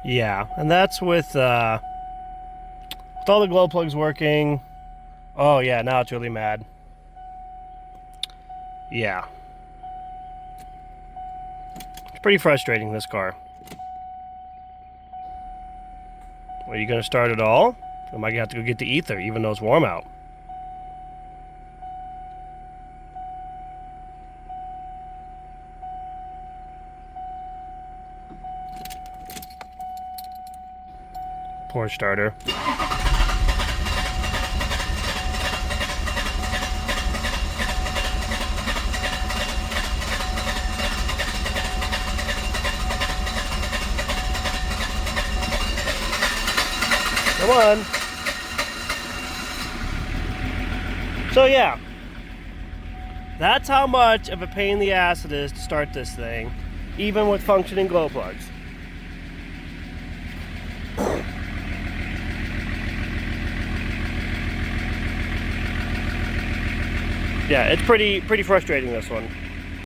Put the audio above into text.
Yeah, and that's with all the glow plugs working. Oh yeah, now it's really mad. Yeah. It's pretty frustrating, this car. Are you gonna start it all? I might have to go get the ether, even though it's warm out. Poor starter. Come on. So yeah, that's how much of a pain in the ass it is to start this thing, even with functioning glow plugs. Yeah, it's pretty frustrating, this one.